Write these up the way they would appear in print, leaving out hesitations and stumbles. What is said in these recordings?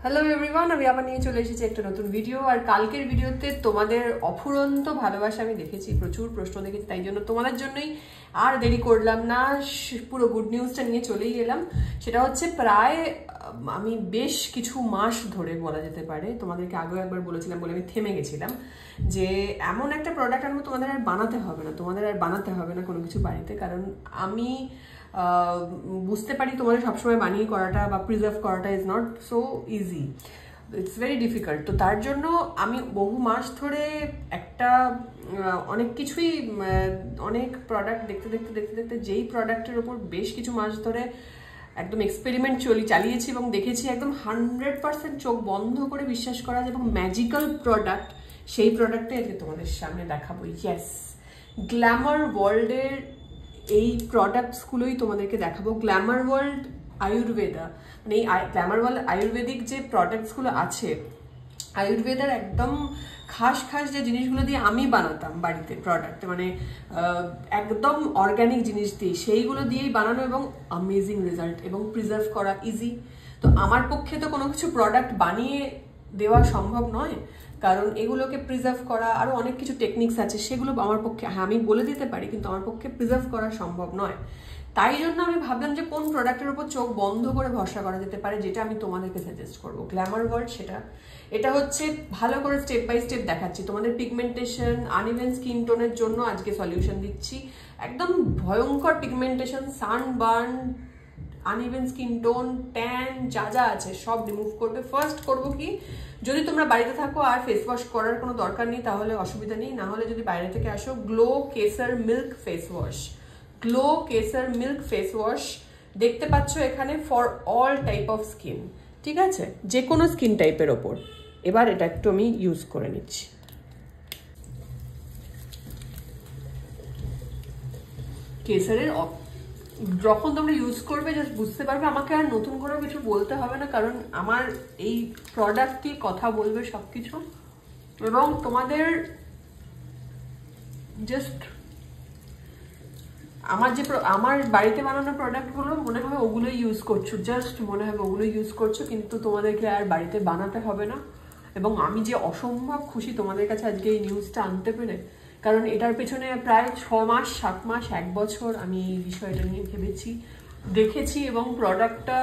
Hello everyone, আমি আবার নিয়ে চলে এসেছি একটা নতুন ভিডিও। আর কালকের ভিডিওতে তোমাদের অফুরন্ত ভালোবাসা আমি দেখেছি, প্রচুর প্রশ্ন দেখেছি, তাই জন্য তোমাদের জন্যই আর দেরি করলাম না, পুরো গুড নিউজটা নিয়ে চলেই এলাম। সেটা হচ্ছে প্রায় আমি বেশ কিছু মাস ধরে বলা যেতে পারে, তোমাদেরকে আগেও একবার বলেছিলাম বলে আমি থেমে গেছিলাম, যে এমন একটা প্রোডাক্ট আনবো তোমাদের আর বানাতে হবে না, কোনো কিছু বাড়িতে। কারণ আমি বুঝতে পারি তোমাদের সবসময় বানিয়ে করাটা বা প্রিজার্ভ করাটা is not so easy, it's very difficult. তো তার জন্য আমি বহু মাস ধরে একটা অনেক কিছুই অনেক প্রোডাক্ট দেখতে দেখতে দেখতে দেখতে যেই প্রোডাক্টের ওপর বেশ কিছু মাস ধরে একদম এক্সপেরিমেন্ট চালিয়েছি এবং দেখেছি একদম 100% চোখ বন্ধ করে বিশ্বাস করা যায় এবং ম্যাজিক্যাল প্রোডাক্ট, সেই প্রোডাক্টে আজকে তোমাদের সামনে দেখাবো। ইয়েস, গ্ল্যামার ওয়ার্ল্ডের এই প্রোডাক্টসগুলোই তোমাদেরকে দেখাবো। গ্ল্যামার ওয়ার্ল্ড আয়ুর্বেদা, মানে এই গ্ল্যামার ওয়ার্ল্ড আয়ুর্বেদিক যে প্রোডাক্টসগুলো আছে, আয়ুর্বেদার একদম খাস খাস যে জিনিসগুলো দিয়ে আমি বানাতাম বাড়িতে প্রোডাক্ট, মানে একদম অর্গ্যানিক জিনিস দিয়ে, সেইগুলো দিয়েই বানানো এবং অ্যামেজিং রেজাল্ট এবং প্রিজার্ভ করা ইজি। তো আমার পক্ষে তো কোনো কিছু প্রোডাক্ট বানিয়ে দেওয়া সম্ভব নয়, কারণ এগুলোকে প্রিজার্ভ করা আরও অনেক কিছু টেকনিক্স আছে, সেগুলো আমার পক্ষে, হ্যাঁ আমি বলে দিতে পারি, কিন্তু আমার পক্ষে প্রিজার্ভ করা সম্ভব নয়। তাই জন্য আমি ভাবলাম যে কোন প্রোডাক্টের উপর চোখ বন্ধ করে ভরসা করা যেতে পারে, যেটা আমি তোমাদেরকে সাজেস্ট করবো। গ্ল্যামার ওয়ার্ল্ড এটা হচ্ছে ভালো করে স্টেপ বাই স্টেপ দেখাচ্ছি তোমাদের পিগমেন্টেশন, আনইভেন স্কিন টোনের জন্য আজকে সলিউশন দিচ্ছি। একদম ভয়ঙ্কর pigmentation, sunburn, uneven skin tone, tan যা যা আছে সব রিমুভ করবে। ফার্স্ট করবো কি, যদি তোমরা বাড়িতে থাকো আর ফেস ওয়াশ করার কোনো দরকার নেই তাহলে অসুবিধা নেই, না হলে যদি বাইরে থেকে আসো, glow Kesar milk face wash. Glow Kesar milk face wash দেখতে পাচ্ছ এখানে, for all type of skin, ঠিক আছে, যে কোনো স্কিন টাইপের ওপর। এবার এটা একটু আমি ইউজ করে নিচ্ছি। কেসারের যখন তোমরা ইউজ করবে জাস্ট বুঝতে পারবে, আমাকে আর নতুন করে কিছু বলতে হবে না, কারণ আমার এই প্রোডাক্টই কথা বলবে সবকিছু। এবং তোমাদের জাস্ট আমার বাড়িতে বানানো প্রোডাক্টগুলো মনে হবে ওগুলোই ইউজ করছো, জাস্ট মনে হবে ওগুলোই ইউজ করছো, কিন্তু তোমাদেরকে আর বাড়িতে বানাতে হবে না। এবং আমি যে অসম্ভব খুশি তোমাদের কাছে আজকে এই নিউজটা আনতে পেরে, কারণ এটার পেছনে প্রায় 6 মাস 7 মাস 1 বছর আমি এই বিষয়টা নিয়ে ভেবেছি, দেখেছি, এবং প্রোডাক্টটা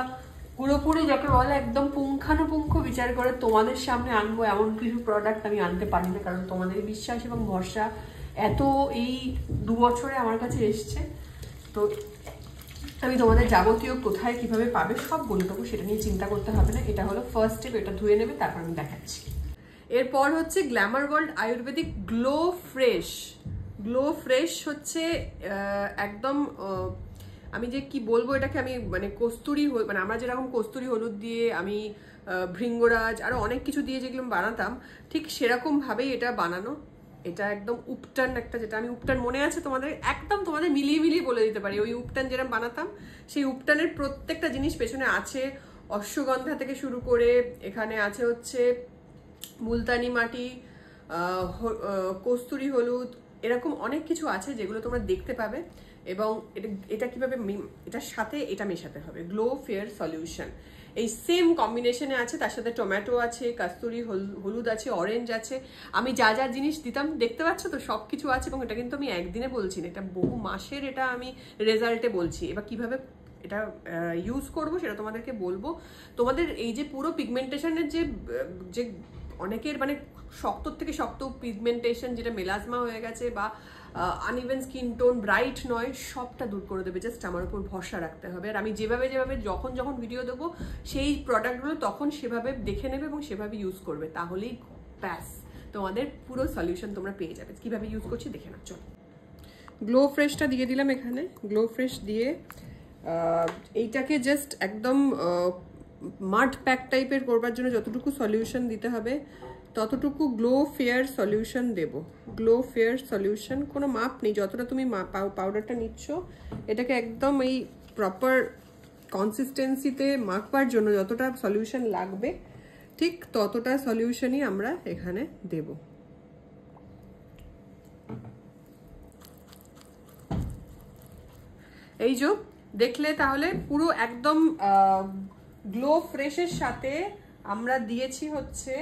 পুরোপুরি যাকে বলে একদম পুঙ্খানুপুঙ্খ বিচার করে তোমাদের সামনে আনবো। এমন কিছু প্রোডাক্ট আমি আনতে পারি না, কারণ তোমাদের বিশ্বাস এবং ভরসা এত এই 2 বছরে আমার কাছে এসছে। তো আমি তোমাদের যাবতীয় কোথায় কিভাবে পাবে সব বলে দেবো, সেটা নিয়ে চিন্তা করতে হবে না। এটা হলো ফার্স্ট স্টেপ, এটা ধুয়ে নেবে, তারপর আমি দেখাচ্ছি। এরপর হচ্ছে Glamour world Ayurvedic glow fresh. Glow fresh হচ্ছে একদম, আমি যে কি বলবো এটাকে, আমি মানে কস্তুরি, মানে আমরা যেরকম কস্তুরি হলুদ দিয়ে, আমি ভৃঙ্গরাজ আরো অনেক কিছু দিয়ে যেগুলো বানাতাম, ঠিক সেরকম ভাবেই এটা বানানো। এটা একদম উপটান একটা, যেটা আমি উপটান মনে আছে তোমাদের, একদম তোমাদের মিলিয়ে মিলিয়ে বলে দিতে পারি, ওই উপটান যেরকম বানাতাম সেই উপটানের প্রত্যেকটা জিনিস পেছনে আছে। অশ্বগন্ধা থেকে শুরু করে এখানে আছে হচ্ছে মুলতানি মাটি, কস্তুরি হলুদ, এরকম অনেক কিছু আছে যেগুলো তোমরা দেখতে পাবে। এবং এটা কিভাবে, এটার সাথে এটা মেশাতে হবে, গ্লো ফেয়ার সলিউশন এই সেম কম্বিনেশনে আছে, তার সাথে টমেটো আছে, কস্তুরি হলুদ আছে, অরেঞ্জ আছে, আমি যা যা জিনিস দিতাম দেখতে পাচ্ছ তো সব কিছু আছে। এবং এটা কিন্তু আমি একদিনে বলছি না, এটা বহু মাসের এটা আমি রেজাল্টে বলছি। এবার কিভাবে এটা ইউজ করবো সেটা তোমাদেরকে বলবো। তোমাদের এই যে পুরো পিগমেন্টেশনের যে অনেকের মানে শক্ত থেকে শক্ত পিগমেন্টেশন, যেটা মেলাজমা হয়ে গেছে বা আনইভেন স্কিন টোন, ব্রাইট নয়, সবটা দূর করে দেবে। জাস্ট আমার উপর ভরসা রাখতে হবে। আর আমি যেভাবে যখন যখন ভিডিও দেবো সেই প্রোডাক্টগুলো তখন সেভাবে দেখে নেবে এবং সেভাবে ইউজ করবে, তাহলেই ব্যাস তোমাদের পুরো সলিউশন তোমরা পেয়ে যাবে। কিভাবে ইউজ করছি দেখে নাও। চলো, গ্লো ফ্রেশটা দিয়ে দিলাম এখানে। গ্লো ফ্রেশ দিয়ে এইটাকে জাস্ট একদম মাড প্যাক টাইপের করবার জন্য যতটুকু সলিউশন দিতে হবে ততটুকু গ্লো ফেয়ার সলিউশন দেব। গ্লো ফেয়ার সলিউশন কোনো মাপ নেই, যতটা তুমি পাউডারটা নিচ্ছ এটাকে একদম এই প্রপার কনসিস্টেন্সিতে মাখবার জন্য যতটা সলিউশন লাগবে ঠিক ততটা সলিউশনই আমরা এখানে দেব। এই যে দেখলে তাহলে পুরো একদম গ্লো ফ্রেশের সাথে আমরা দিয়েছি হচ্ছে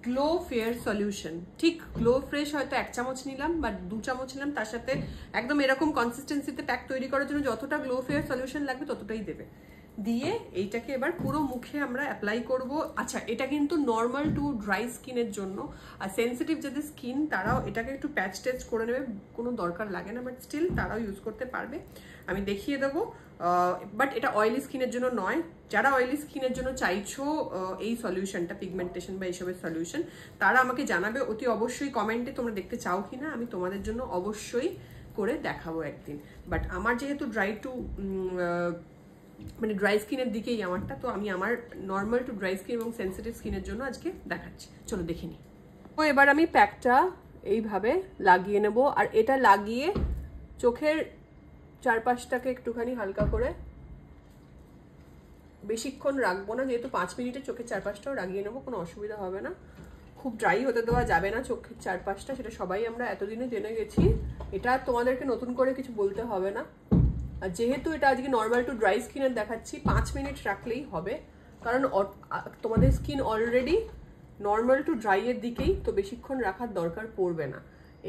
গ্লো ফেয়ার সলিউশন। ঠিক গ্লো ফ্রেশ হয়তো 1 চামচ নিলাম বা 2 চামচ নিলাম, তার সাথে একদম এরকম কনসিস্টেন্সিতে প্যাক তৈরি করার জন্য যতটা গ্লো ফেয়ার সলিউশন লাগবে ততটাই দেবে। দিয়ে এইটাকে এবার পুরো মুখে আমরা অ্যাপ্লাই করব। আচ্ছা, এটা কিন্তু নর্মাল টু ড্রাই স্কিনের জন্য, আর সেন্সিটিভ যাদের স্কিন তারাও এটাকে একটু প্যাচ টেচ করে নেবে, কোনো দরকার লাগে না, বাট স্টিল তারাও ইউজ করতে পারবে। আমি দেখিয়ে দেবো, বাট এটা অয়েলি স্কিনের জন্য নয়। যারা অয়েলি স্কিনের জন্য চাইছো এই সলিউশনটা, পিগমেন্টেশন বা এইসবের সলিউশন, তারা আমাকে জানাবে অতি অবশ্যই কমেন্টে তোমরা দেখতে চাও কিনা। আমি তোমাদের জন্য অবশ্যই করে দেখাবো একদিন। বাট আমার যেহেতু মানে ড্রাই স্কিনের দিকেই আমারটা, তো আমি আমার নর্মাল টু ড্রাই স্কিন এবং সেন্সিটিভ স্কিনের জন্য আজকে দেখাচ্ছি। চলো দেখে নিই। তো এবার আমি প্যাকটা এইভাবে লাগিয়ে নেব, আর এটা লাগিয়ে চোখের চারপাশটাকে একটুখানি হালকা করে, বেশিক্ষণ রাখবো না, যেহেতু 5 মিনিটে চোখের চারপাশটাও লাগিয়ে নেবো, কোনো অসুবিধা হবে না। খুব ড্রাই হতে দেওয়া যাবে না চোখের চারপাশটা, সেটা সবাই আমরা এতদিনে জেনে গেছি, এটা তোমাদেরকে নতুন করে কিছু বলতে হবে না। আর যেহেতু এটা আজকে নর্মাল টু ড্রাই স্কিনের দেখাচ্ছি, 5 মিনিট রাখলেই হবে, কারণ তোমাদের স্কিন অলরেডি নর্মাল টু ড্রাইয়ের দিকেই, তো বেশিক্ষণ রাখার দরকার পড়বে না।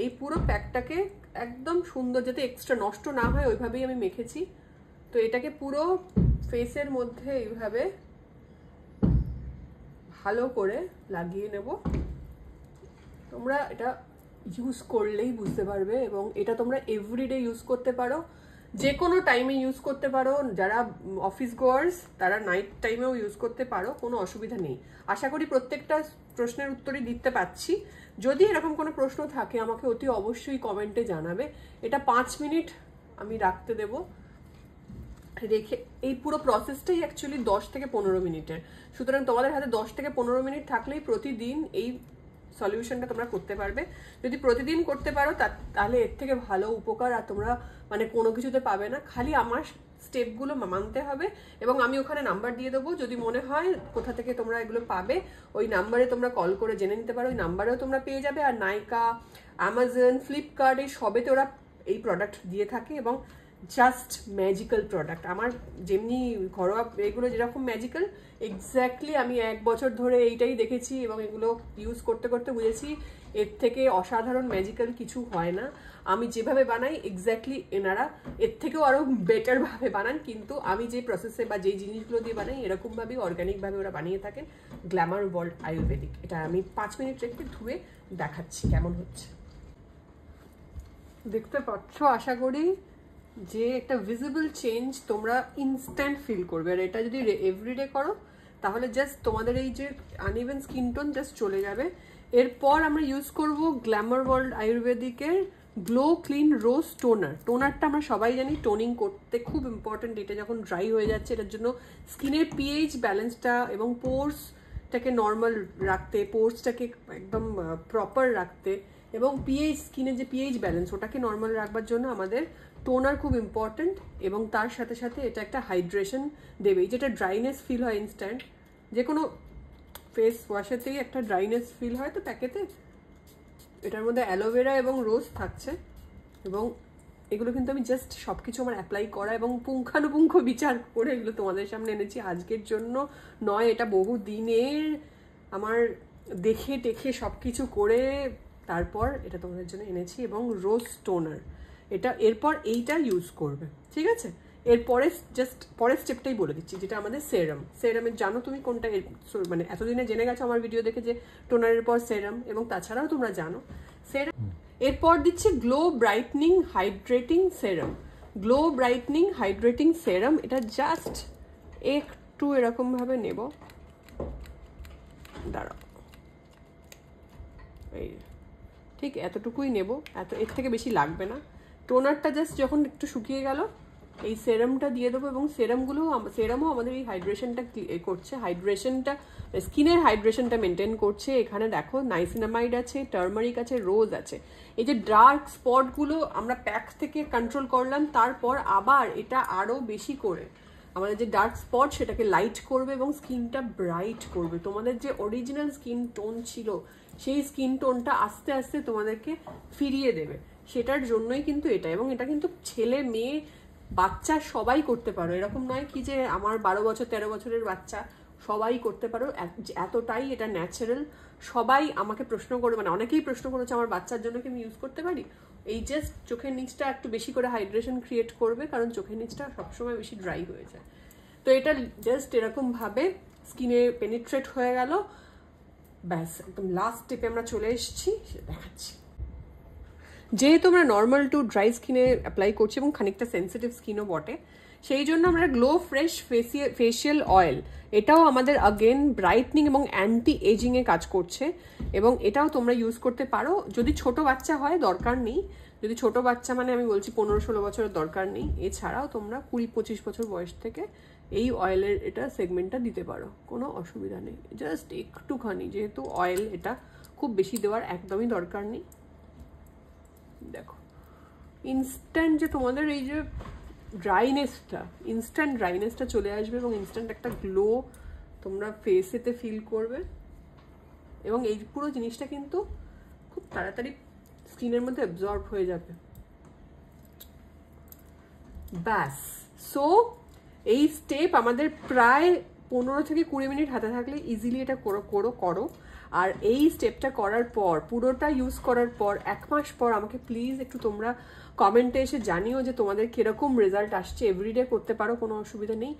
এই পুরো প্যাকটাকে একদম সুন্দর, যাতে এক্সট্রা নষ্ট না হয় ওইভাবেই আমি মেখেছি। তো এটাকে পুরো ফেসের মধ্যে এইভাবে ভালো করে লাগিয়ে নেব। তোমরা এটা ইউজ করলেই বুঝতে পারবে, এবং এটা তোমরা এভরিডে ইউজ করতে পারো, যে কোনো টাইমে ইউজ করতে পারো। যারা অফিস গোয়ার্স তারা নাইট টাইমেও ইউজ করতে পারো, কোনো অসুবিধা নেই। আশা করি প্রত্যেকটা প্রশ্নের উত্তরই দিতে পারছি। যদি এরকম কোনো প্রশ্ন থাকে আমাকে অতি অবশ্যই কমেন্টে জানাবে। এটা 5 মিনিট আমি রাখতে দেব, রেখে এই পুরো প্রসেসটাই অ্যাকচুয়ালি 10 থেকে 15 মিনিটের। সুতরাং তোমাদের হাতে 10 থেকে 15 মিনিট থাকলেই প্রতিদিন এই সলিউশনটা তোমরা করতে পারবে। যদি প্রতিদিন করতে পারো তাহলে এর থেকে ভালো উপকার আর তোমরা মানে কোনো কিছুতে পাবে না। খালি আমার স্টেপগুলো মানতে হবে, এবং আমি ওখানে নাম্বার দিয়ে দেবো। যদি মনে হয় কোথা থেকে তোমরা এগুলো পাবে, ওই নাম্বারে তোমরা কল করে জেনে নিতে পারো, ওই নাম্বারেও তোমরা পেয়ে যাবে। আর নাইকা, অ্যামাজন, ফ্লিপকার্ট এই সবেতে ওরা এই প্রোডাক্ট দিয়ে থাকে, এবং জাস্ট ম্যাজিক্যাল প্রোডাক্ট। আমার যেমনি ঘরোয়া এগুলো যেরকম ম্যাজিক্যাল, এক্স্যাক্টলি আমি 1 বছর ধরে এইটাই দেখেছি, এবং এগুলো ইউজ করতে করতে বুঝেছি এর থেকে অসাধারণ ম্যাজিক্যাল কিছু হয় না। আমি যেভাবে বানাই এক্স্যাক্টলি এনারা এর থেকেও আরও বেটারভাবে বানান, কিন্তু আমি যে প্রসেসে বা যেই জিনিসগুলো দিয়ে বানাই এরকমভাবেই অর্গ্যানিকভাবে ওরা বানিয়ে থাকেন। Glamour world Ayurvedic. এটা আমি 5 মিনিট রেখে ধুয়ে দেখাচ্ছি কেমন হচ্ছে। দেখতে পাচ্ছ আশা করি যে একটা ভিজিবল চেঞ্জ তোমরা ইনস্ট্যান্ট ফিল করবে। আর এটা যদি এভরিডে করো তাহলে জাস্ট তোমাদের এই যে আনইভেন স্কিন টোন জাস্ট চলে যাবে। এরপর আমরা ইউজ করব গ্ল্যামার ওয়ার্ল্ড আয়ুর্বেদিকের গ্লো ক্লিন রোজ টোনার। টোনারটা আমরা সবাই জানি টোনিং করতে খুব ইম্পর্টেন্ট। এটা যখন ড্রাই হয়ে যাচ্ছে এটার জন্য স্কিনের পিএইচ ব্যালেন্সটা এবং পোর্সটাকে নর্মাল রাখতে, পোর্সটাকে একদম প্রপার রাখতে, এবং পিএইচ স্কিনের যে পিএইচ ব্যালেন্স ওটাকে নর্মাল রাখবার জন্য আমাদের টোনার খুব ইম্পর্টেন্ট। এবং তার সাথে সাথে এটা একটা হাইড্রেশন দেবে। যেটা ড্রাইনেস ফিল হয় ইনস্ট্যান্ট, যে কোনো ফেস ওয়াশেতেই একটা ড্রাইনেস ফিল হয়, তো প্যাকেতে এটার মধ্যে অ্যালোভেরা এবং রোজ থাকছে। এবং এগুলো কিন্তু আমি জাস্ট সব কিছু আমার অ্যাপ্লাই করা এবং পুঙ্খানুপুঙ্খ বিচার করে এগুলো তোমাদের সামনে এনেছি আজকের জন্য নয়। এটা বহু দিনের আমার দেখে টেখে সব কিছু করে তারপর এটা তোমাদের জন্য এনেছি। এবং রোজ টোনার এটা, এরপর এইটা ইউজ করবে, ঠিক আছে? এরপরে জাস্ট পরের স্টেপটাই বলে দিচ্ছি, যেটা আমাদের সেরাম। সেরামের জানো তুমি কোনটা, মানে এতদিনে জেনে গেছো আমার ভিডিও দেখে যে টোনারের পর সেরাম, এবং তাছাড়াও তোমরা জানো সেরাম। এরপর দিচ্ছি গ্লো ব্রাইটনিং হাইড্রেটিং সেরাম। গ্লো ব্রাইটনিং হাইড্রেটিং সেরাম, এটা জাস্ট একটু এরকমভাবে নেব, দাঁড়াও, এই ঠিক এতটুকুই নেব, এর থেকে বেশি লাগবে না। টোনারটা জাস্ট যখন একটু শুকিয়ে গেল এই সেরামটা দিয়ে দেবো। এবং সেরামও আমাদের এই হাইড্রেশনটা করছে, হাইড্রেশনটা স্কিনের হাইড্রেশনটা মেনটেন করছে। এখানে দেখো নাইসিনামাইড আছে, টার্মারিক আছে, রোজ আছে। এই যে ডার্ক স্পটগুলো আমরা প্যাক থেকে কন্ট্রোল করলাম, তারপর আবার এটা আরও বেশি করে আমাদের যে ডার্ক স্পট সেটাকে লাইট করবে এবং স্কিনটা ব্রাইট করবে। তোমাদের যে অরিজিনাল স্কিন টোন ছিল সেই স্কিন টোনটা আস্তে আস্তে তোমাদেরকে ফিরিয়ে দেবে, সেটার জন্যই কিন্তু এটা। এবং এটা কিন্তু ছেলে মেয়ে বাচ্চা সবাই করতে পারো, এরকম নয় কি যে আমার 12 বছর 13 বছরের বাচ্চা, সবাই করতে পারো, এতটাই এটা ন্যাচারাল। সবাই আমাকে প্রশ্ন করে, মানে অনেকেই প্রশ্ন করেছে আমার বাচ্চার জন্য কি আমি ইউজ করতে পারি। এই জাস্ট চোখের নিচটা একটু বেশি করে হাইড্রেশন ক্রিয়েট করবে, কারণ চোখের নিচটা সবসময় বেশি ড্রাই হয়ে যায়। তো এটা জাস্ট এরকমভাবে স্কিনে পেনিট্রেট হয়ে গেল, ব্যাস একদম লাস্ট স্টেপে আমরা চলে এসেছি, সেটা দেখাচ্ছি। যেহেতু আমরা নর্মাল টু ড্রাই স্কিনে অ্যাপ্লাই করছি এবং খানিকটা সেন্সিটিভ স্কিনও বটে, সেই জন্য আমরা গ্লো ফ্রেশ ফেসিয়াল অয়েল, এটাও আমাদের আগেন ব্রাইটনিং এবং অ্যান্টি এজিংয়ে কাজ করছে, এবং এটাও তোমরা ইউজ করতে পারো। যদি ছোট বাচ্চা হয় দরকার নেই, যদি ছোট বাচ্চা মানে আমি বলছি 15-16 বছরের দরকার নেই। এছাড়াও তোমরা 20-25 বছর বয়স থেকে এই অয়েলের এটা সেগমেন্টটা দিতে পারো, কোনো অসুবিধা নেই। জাস্ট একটুখানি, যেহেতু অয়েল এটা খুব বেশি দেওয়ার একদমই দরকার নেই। দেখো ইনস্ট্যান্ট যে তোমাদের এই যে ইনস্ট্যান্ট ড্রাইনেসটা চলে আসবে এবং ইনস্ট্যান্ট একটা গ্লো তোমরা ফেসেতে ফিল করবে, এবং এই পুরো জিনিসটা কিন্তু খুব তাড়াতাড়ি স্কিনের মধ্যে অ্যাবজর্ব হয়ে যাবে। ব্যাস, সো এই স্টেপ আমাদের প্রায় 15 থেকে 20 মিনিট হাতে থাকলে ইজিলি এটা করো। আর এই স্টেপটা করার পর, পুরোটা ইউজ করার পর 1 মাস পর আমাকে প্লিজ একটু তোমরা কমেন্টে এসে জানিও যে তোমাদের কিরকম রেজাল্ট আসছে। এভরিডে করতে পারো, কোনো অসুবিধা নেই।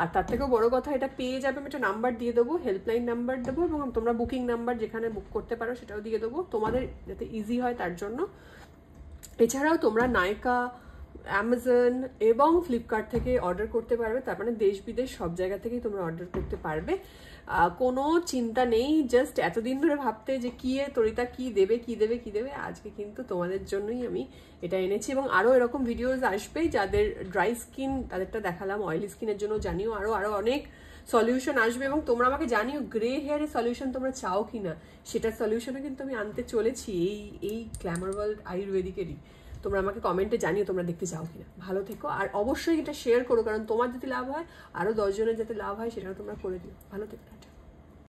আর তার থেকেও বড় কথা, এটা পেয়ে যাবে, আমি একটা নাম্বার দিয়ে দেবো, হেল্পলাইন নাম্বার দেবো, এবং তোমরা বুকিং নাম্বার যেখানে বুক করতে পারো সেটাও দিয়ে দেবো, তোমাদের যাতে ইজি হয় তার জন্য। এছাড়াও তোমরা নাইকা, অ্যামাজন এবং ফ্লিপকার্ট থেকে অর্ডার করতে পারবে, তার মানে দেশ বিদেশ সব জায়গা থেকেই তোমরা অর্ডার করতে পারবে। কোনো চিন্তা নেই। জাস্ট এতদিন ধরে ভাবতে যে তরিতা কি দেবে, আজকে কিন্তু তোমাদের জন্যই আমি এটা এনেছি। এবং আরও এরকম ভিডিওস আসবে, যাদের ড্রাই স্কিন তাদেরটা দেখালাম, অয়েলি স্কিনের জন্য জানিও আরও অনেক সলিউশন আসবে। এবং তোমরা আমাকে জানিও গ্রে হেয়ারের সলিউশন তোমরা চাও কিনা, সেটার সলিউশনও কিন্তু আমি আনতে চলেছি এই গ্ল্যামার ওয়ার্ল্ড আয়ুর্বেদিকেরই। তোমরা আমাকে কমেন্টে জানিও তোমরা দেখতে চাও কিনা। ভালো থেকো, আর অবশ্যই এটা শেয়ার করো, কারণ তোমার যদি লাভ হয় আরও 10 জনের যাতে লাভ হয় সেটাও তোমরা করে দিও। ভালো থেকো।